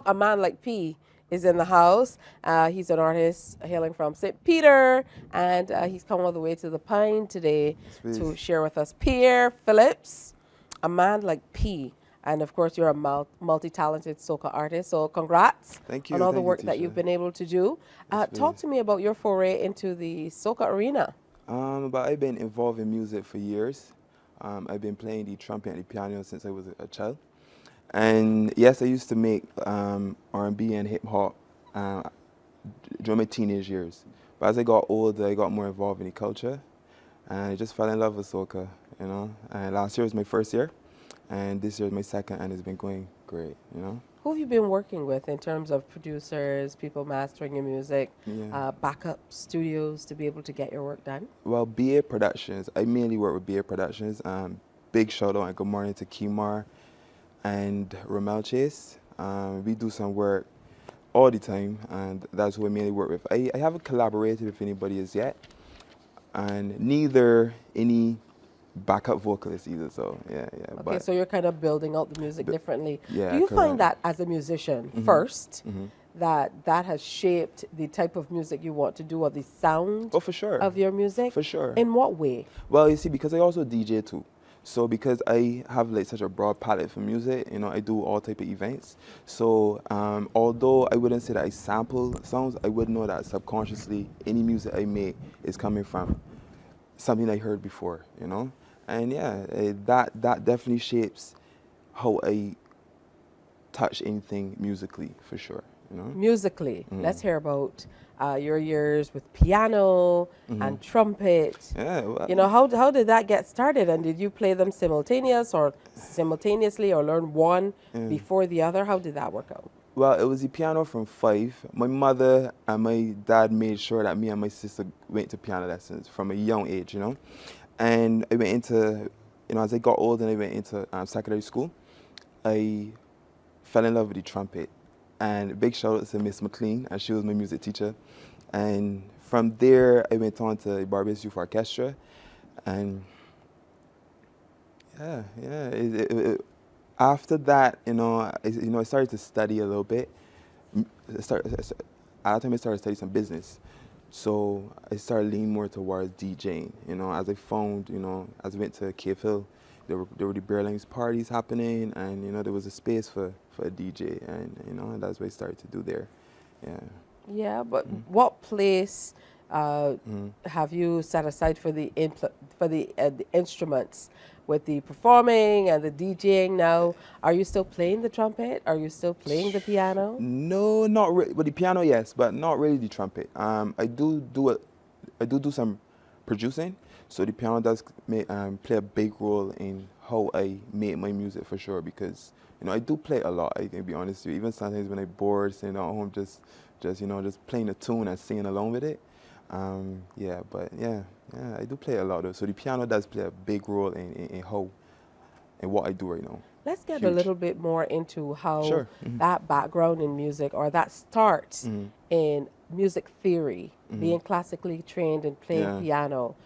A Man Like P is in the house. He's an artist hailing from St. Peter, and he's come all the way to the Pine today to share with us. Pierre Phillips, A Man Like P. And of course, you're a multi-talented soca artist. So congrats on all the work that you've been able to do. Talk to me about your foray into the soca arena. But I've been involved in music for years. I've been playing the trumpet and the piano since I was a child. And yes, I used to make R&B and hip hop during my teenage years. But as I got older, I got more involved in the culture, and I just fell in love with soca, you know. And last year was my first year, and this year is my second, and it's been going great, you know. Who have you been working with in terms of producers, people mastering your music, backup studios to be able to get your work done? Well, BA Productions. I mainly work with BA Productions. Big shout out and good morning to Kimar and Ramel Chase. We do some work all the time, and that's who I mainly work with. I haven't collaborated with anybody as yet, and neither any backup vocalist either, so yeah. Okay, so you're kind of building out the music differently. Yeah. Do you find that as a musician first, that has shaped the type of music you want to do or the sound for sure. of your music? For sure. In what way? Well, you see, because I also DJ too. So because I have like such a broad palette for music, you know, I do all type of events. So although I wouldn't say that I sample songs, I would know that subconsciously any music I make is coming from something I heard before, you know. And yeah, that definitely shapes how I touch anything musically, for sure, you know. Musically, let's hear about your years with piano and trumpet. Yeah, well, you know, how did that get started, and did you play them simultaneously or learn one before the other? How did that work out? Well, it was the piano from 5. My mother and my dad made sure that me and my sister went to piano lessons from a young age, you know. And I went into, you know, as I got older and I went into secondary school, I fell in love with the trumpet. And big shout out to Miss McLean, and she was my music teacher. And from there, I went on to Barbados Youth Orchestra. And after that, I started to study a little bit. At that time, I started studying some business. So I started leaning more towards DJing, you know, as I found, you know, as I went to Cave Hill, there were the Berling's parties happening, and, you know, there was a space for a DJ, and, you know, and that's what I started to do there, yeah. Yeah, but what place have you set aside for the instruments? With the performing and the DJing now, are you still playing the trumpet? Are you still playing the piano? No, not really. With the piano, yes, but not really the trumpet. I do some producing, so the piano does play a big role in how I make my music, for sure, because, you know, I do play a lot, I can be honest with you. Even sometimes when I'm bored, sitting at home, just playing a tune and singing along with it. Yeah, I do play a lot though. So the piano does play a big role in what I do right now. Let's get a little bit more into how that background in music, or that starts in music theory, being classically trained and playing piano,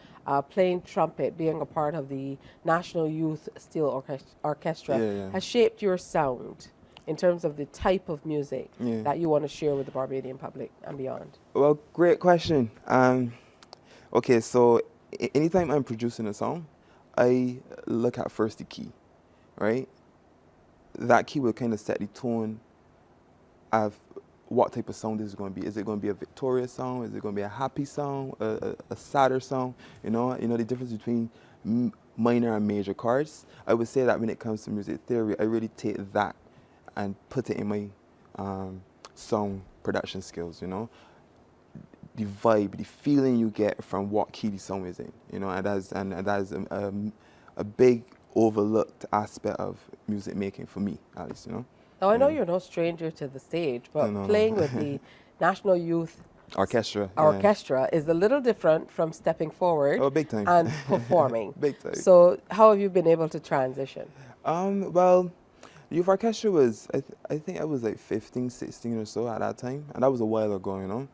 playing trumpet, being a part of the National Youth Steel Orchestra, has shaped your sound in terms of the type of music that you want to share with the Barbadian public and beyond? Well, great question. Okay, so anytime I'm producing a song, I look at first the key, right? That key will kind of set the tone of what type of song this is going to be. Is it going to be a victorious song? Is it going to be a happy song? A sadder song? You know the difference between minor and major chords. I would say that when it comes to music theory, I really take that and put it in my song production skills, you know. The vibe, the feeling you get from what key the song is in, you know, and that is a big overlooked aspect of music making for me, at least, you know. Now, I know you're no stranger to the stage, but playing with the National Youth Orchestra is a little different from stepping forward big time. and performing. Big time. So how have you been able to transition? Well, Youth Orchestra was, I think I was like 15, 16 or so at that time, and that was a while ago, you know.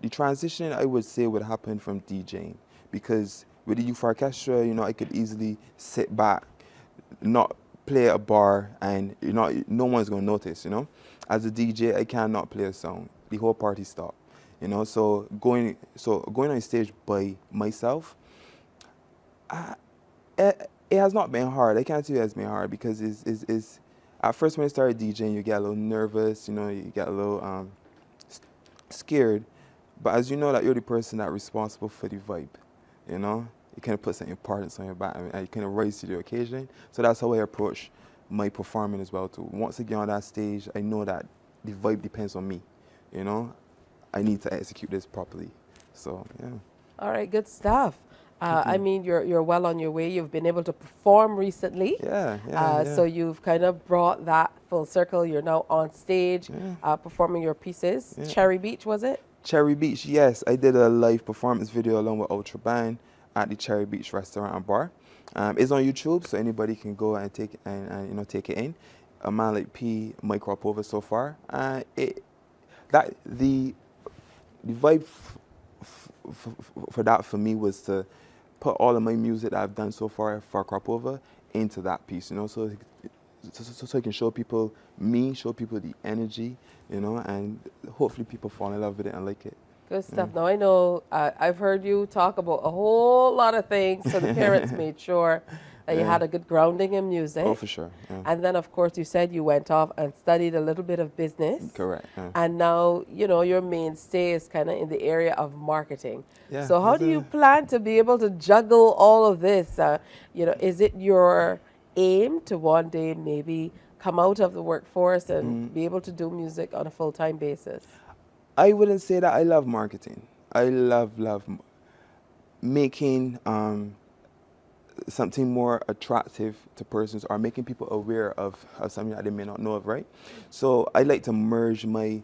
The transition, I would say, would happen from DJing, because with the Youth Orchestra, you know, I could easily sit back, not play a bar and no one's gonna notice, you know. As a DJ, I cannot play a song. The whole party stop, you know. So going on stage by myself, it has not been hard. I can't tell you it's been hard because it's at first when I started DJing, you get a little nervous, you know, you get a little scared. But as you know that you're the person that's responsible for the vibe, you know, you kind of put some importance on your back and you kind of rise to the occasion. So that's how I approach my performing as well too. Once I get on that stage, I know that the vibe depends on me, you know. I need to execute this properly. So, yeah. All right, good stuff. I mean, you're well on your way. You've been able to perform recently. Yeah. So you've kind of brought that full circle. You're now on stage performing your pieces. Yeah. Cherry Beach, was it? Cherry Beach, yes. I did a live performance video along with Ultra Band at the Cherry Beach restaurant and bar. It's on YouTube, so anybody can go and take it in. AMANLIKEP, my crop over so far. The vibe for that for me was to put all of my music that I've done so far for crop over into that piece, you know, so I can show people me, show people the energy, you know, and hopefully people fall in love with it and like it. Good stuff. Now, I know I've heard you talk about a whole lot of things, so the parents made sure that you had a good grounding in music. Oh, for sure. Yeah. And then, of course, you said you went off and studied a little bit of business. Correct. Yeah. And now, you know, your mainstay is kind of in the area of marketing. Yeah, so how do you plan to be able to juggle all of this? You know, is it your aim to one day maybe come out of the workforce and be able to do music on a full-time basis? I wouldn't say that I love marketing. I love making something more attractive to persons or making people aware of something that they may not know of, right? So I like to merge my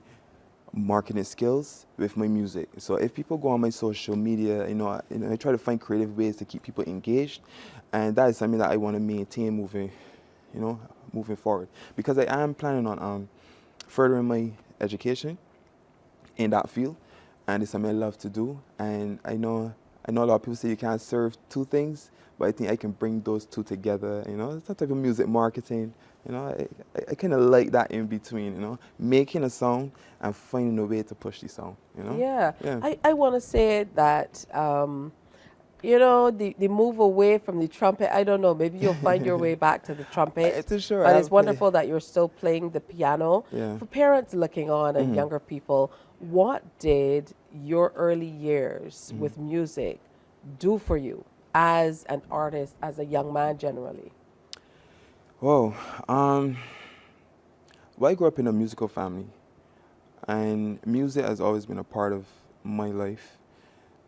marketing skills with my music. So if people go on my social media, I try to find creative ways to keep people engaged, and that is something that I want to maintain moving forward. Because I am planning on furthering my education in that field, and it's something I love to do. And I know a lot of people say you can't serve two things, but I think I can bring those two together. You know, some type of music marketing. You know, I kind of like that in between. You know, making a song and finding a way to push the song. You know. Yeah. I want to say that. You know, the move away from the trumpet, I don't know, maybe you'll find your way back to the trumpet. Sure, but it's wonderful that you're still playing the piano. Yeah. For parents looking on and younger people, what did your early years with music do for you as an artist, as a young man generally? Whoa. Well, I grew up in a musical family, and music has always been a part of my life.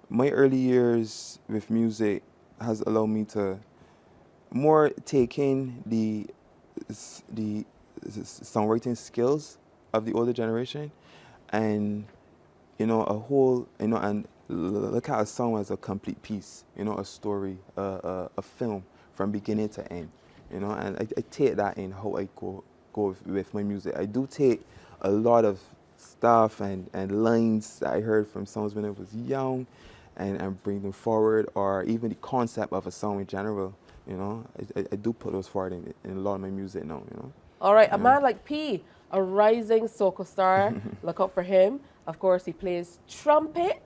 My early years with music has allowed me to more take in the songwriting skills of the older generation, and and look at a song as a complete piece, a story, a film from beginning to end, and I take that in how I go with my music. I do take a lot of stuff and lines that I heard from songs when I was young, and bring them forward, or even the concept of a song in general. I do put those forward in a lot of my music now. All right, a man like P, a rising soca star. Look out for him. Of course, he plays trumpet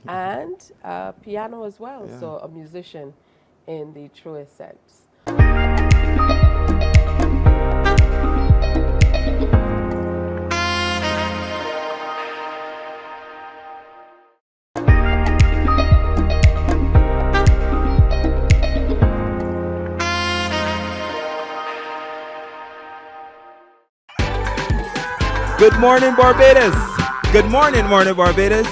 and piano as well. Yeah. So a musician in the truest sense. Good morning, Barbados. Good morning, Mornin Barbados.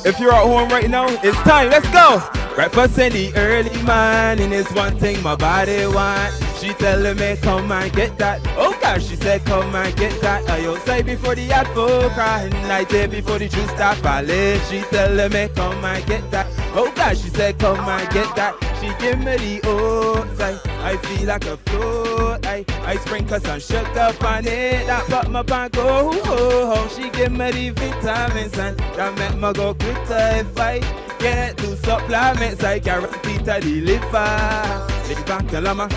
If you're at home right now, it's time. Let's go. Breakfast in the early morning is one thing my body want. She telling me come and get that. Oh gosh, she said come and get that. I outside before the advert crying. I there before the juice start falling. She telling me come and get that. Oh gosh, she said come and get that. She give me the oats. I feel like a float. I sprinkle some sugar on it. That got my pan go. Oh, she give me the vitamins and that make me go quicker if I get two supplements. I guarantee to deliver. Live back, lama.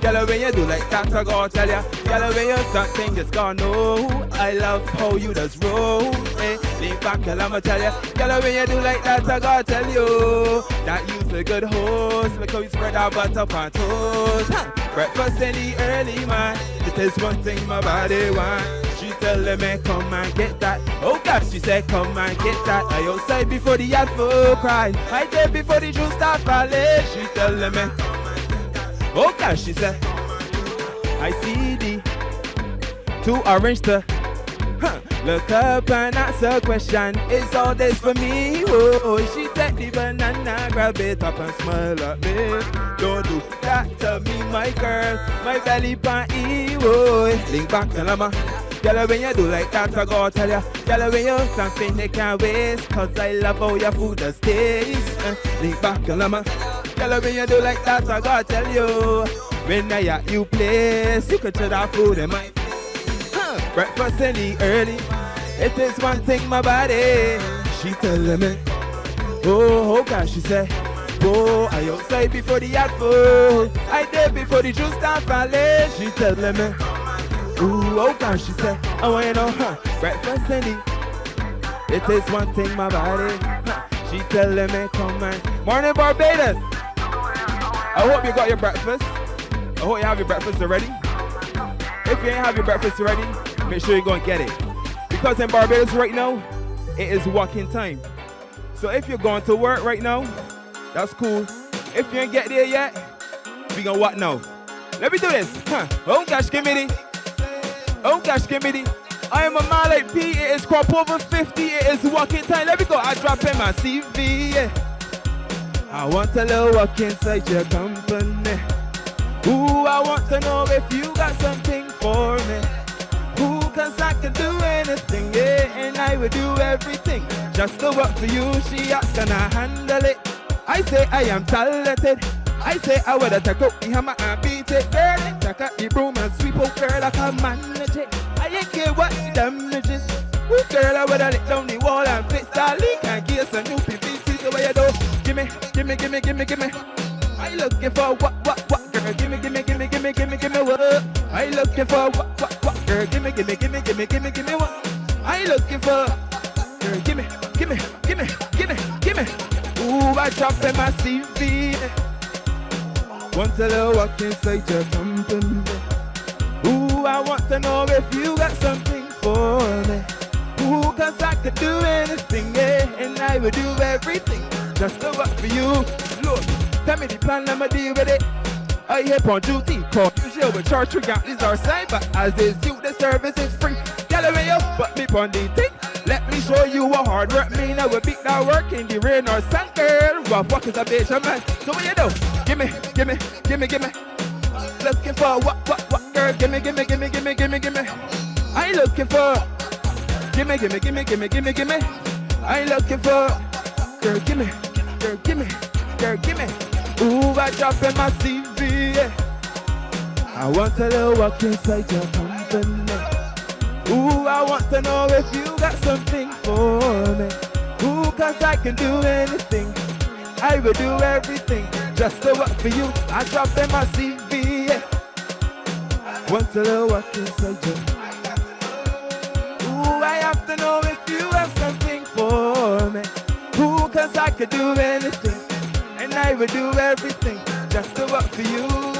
Girl, when you do like that, I gotta tell ya. Girl, when you something just gonna know. I love how you just roll. Hey, lean back, girl, I'ma tell ya. Girl, when you do like that, I gotta tell you that you's a good host. Look how you spread our butt up on toast. Breakfast in the early, man. It is one thing my body want. She telling me, come and get that. Oh gosh, she said, come and get that. I outside before the advert cry. I there before the juice start falling. She telling me, oh gosh, she said, I see the 2 orange to look up and ask a question. Is all this for me? Oh, she take the banana, grab it up and smile at me. Don't do that to me, my girl. My belly pan oh, lean back and lama. Girl, when you do like that, I gotta tell ya. Girl, when you something they can't waste, cause I love how your food does taste. Lean back and lama. Girl, when you do like that, I gotta tell you. When I at you place, you could try that food in my breakfast in the early. It is one thing my body. She telling me, oh gosh, she said, oh, I outside before the advert. I there before the juice start falling. She telling me, oh gosh, she said, I want you know, breakfast in the. It is one thing my body. She telling me, come on. Mornin Barbados. I hope you got your breakfast. I hope you have your breakfast already. If you ain't have your breakfast already, make sure you go and get it. Because in Barbados right now, it is working time. So if you're going to work right now, that's cool. If you ain't get there yet, we gonna what now? Let me do this. Oh gosh, committee. Oh gosh, committee. I am AMANLIKEP. It is crop over 50. It is working time. Let me go. I drop in my CV. Yeah. I want a little walk inside your company. Ooh, I want to know if you got something for me. Ooh, cause I can do anything, yeah, and I will do everything just to work for you. She asks, can I handle it? I say I am talented. I say I would have take up the hammer and beat it. Girl, take out the broom and sweep out, girl, I can manage it. I ain't care what the damage is. Ooh, girl, I would have lick down the wall and fix that leak and give some new PVC. So what you do? Gimme, gimme, gimme, gimme, gimme. I looking for what, girl, gimme, gimme, gimme, gimme, gimme, gimme what? I looking for what, girl, gimme, gimme, gimme, gimme, gimme, gimme what? I looking for, girl, gimme, gimme, gimme, gimme, gimme. Ooh, I drop in my CV. Want a little walk inside your company. Ooh, I want to know if you got something for me. Ooh, cause I could do anything, yeah, and I would do everything just to work for you. Look, tell me the plan, I'ma deal with it. I hip on duty, call usual with church, regardless our side, but as is you, the service is free. Tell me you, but me on the thing. Let me show you what hard work mean. I will beat that work in the rain or sun, girl. Rough work is a bitch, man. So what you do? Gimme, gimme, gimme, gimme. Looking for what, girl? Gimme, gimme, gimme, gimme, gimme, gimme. I looking for. Gimme, gimme, gimme, gimme, gimme, gimme. I looking for. Girl, gimme, girl, gimme, girl, gimme. Ooh, I drop in my CV. Yeah. I want a little walk inside your company. Ooh, I want to know if you got something for me. Ooh, cause I can do anything. I will do everything just to work for you. I drop in my CV. Yeah. Want a little walk inside you. Ooh, I have to know if you have something for me. Ooh, cause I could do anything. And I will do everything just to work for you.